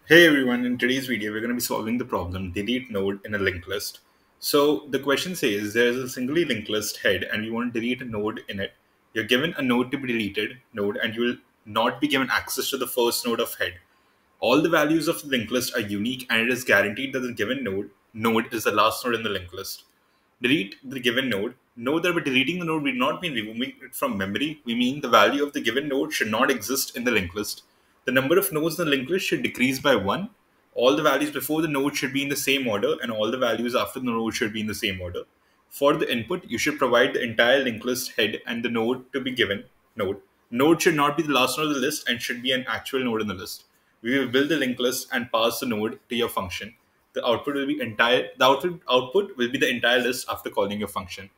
Hey everyone, in today's video, we're going to be solving the problem delete node in a linked list. So the question says there's a singly linked list head and we want to delete a node in it. You're given a node to be deleted node and you will not be given access to the first node of head. All the values of the linked list are unique and it is guaranteed that the given node is the last node in the linked list. Delete the given node. Note that by deleting the node, we do not mean removing it from memory. We mean the value of the given node should not exist in the linked list. The number of nodes in the linked list should decrease by 1. All the values before the node should be in the same order, and all the values after the node should be in the same order. For the input, you should provide the entire linked list head and the node to be given node. Node should not be the last node of the list and should be an actual node in the list. We will build the linked list and pass the node to your function. The output will be output will be the entire list after calling your function.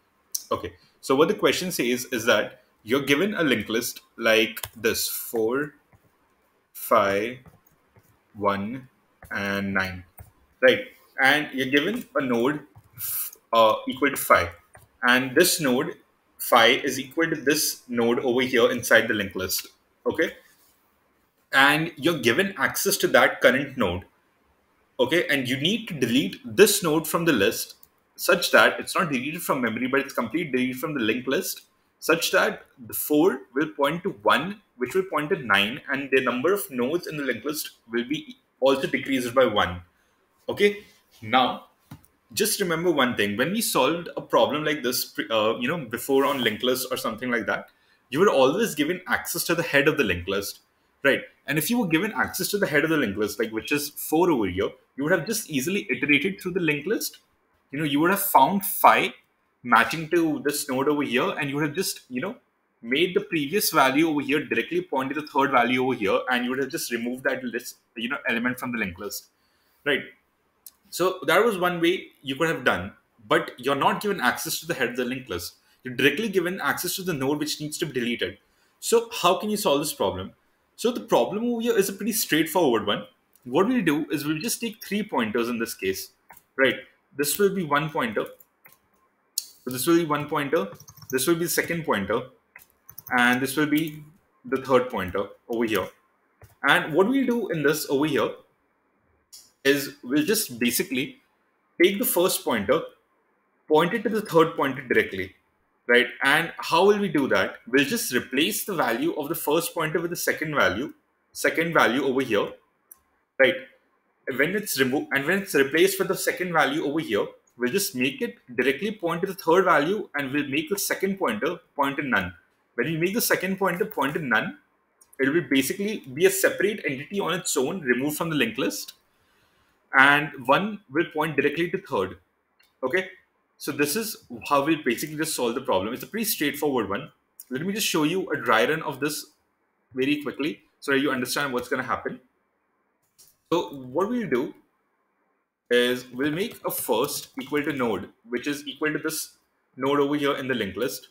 Okay. So what the question says is that you're given a linked list like this: 4, 5, 1, and 9, right? And you're given a node equal to 5, and this node 5 is equal to this node over here inside the linked list. Okay, and you're given access to that current node. Okay, and you need to delete this node from the list such that it's not deleted from memory, but it's completely deleted from the linked list, such that the 4 will point to 1, which will point to 9, and the number of nodes in the linked list will be also decreased by 1. Okay, now just remember one thing: when we solved a problem like this before on linked list or something like that, you were always given access to the head of the linked list, right? And if you were given access to the head of the linked list, like which is 4 over here, you would have just easily iterated through the linked list. You would have found 5 matching to this node over here, and you would have just made the previous value over here directly point to the third value over here, and you would have just removed that list element from the linked list, right? So that was one way you could have done, but you're not given access to the head of the linked list. You're directly given access to the node which needs to be deleted. So how can you solve this problem? So the problem over here is a pretty straightforward one. What we'll do is we'll just take 3 pointers in this case, right? This will be one pointer. So this will be one pointer. This will be the second pointer, and this will be the third pointer over here. And what we'll do in this over here is we'll just basically take the first pointer, point it to the third pointer directly, right? And how will we do that? We'll just replace the value of the first pointer with the second value over here, right? When it's removed and when it's replaced with the second value over here, we'll just make it directly point to the third value, and we'll make the second pointer point to none. When we make the second pointer point to none, it will basically be a separate entity on its own, removed from the linked list, and one will point directly to third. Okay, so this is how we basically just solve the problem. It's a pretty straightforward one. Let me just show you a dry run of this very quickly so that you understand what's going to happen. So what we'll do is we'll make a first equal to node, which is equal to this node over here in the linked list.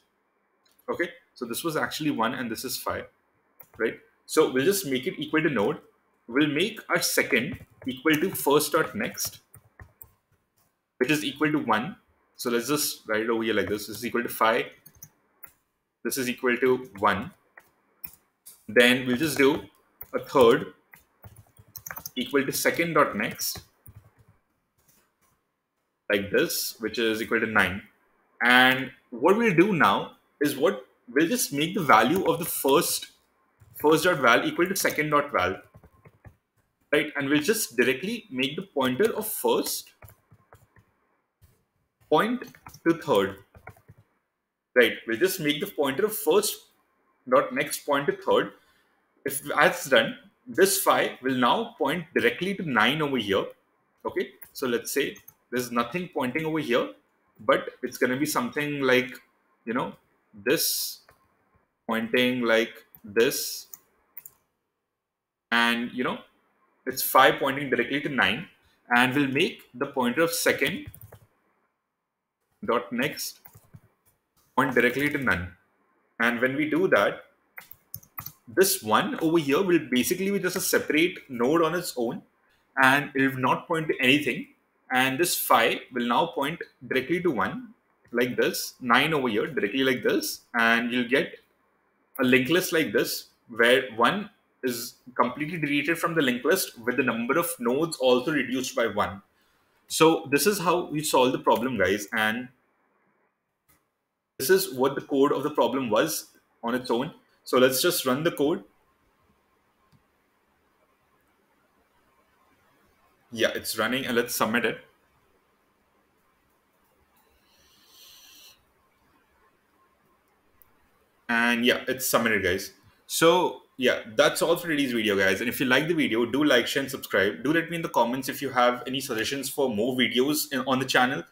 Okay, so this was actually 1 and this is 5, right? So we'll just make it equal to node. We'll make our second equal to first dot next, which is equal to 1. So let's just write it over here like this. This is equal to 5. This is equal to 1. Then we'll just do a third equal to second dot next, like this, which is equal to 9. And what we'll do now is we'll just make the value of the first dot val equal to second dot val, right? And we'll just directly make the pointer of first point to third, right? We'll just make the pointer of first dot next point to third. If that's done, this 5 will now point directly to 9 over here. Okay, so let's say there's nothing pointing over here, but it's going to be something like this pointing like this, and it's 5 pointing directly to 9, and we'll make the pointer of second dot next point directly to none. And when we do that, this 1 over here will basically be just a separate node on its own, and it will not point to anything. And this 5 will now point directly to 1 like this, 9 over here directly like this, and you'll get a linked list like this, where 1 is completely deleted from the linked list with the number of nodes also reduced by 1. So this is how we solve the problem, guys. And this is what the code of the problem was on its own. So let's just run the code. Yeah, it's running, and let's submit it. And yeah, it's submitted, guys. So yeah, that's all for today's video, guys. And if you like the video, do like, share, and subscribe. Do let me in the comments if you have any suggestions for more videos on the channel.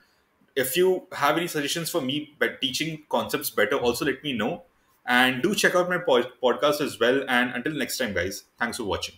If you have any suggestions for me by teaching concepts better, also let me know. And do check out my podcast as well. And until next time, guys, thanks for watching.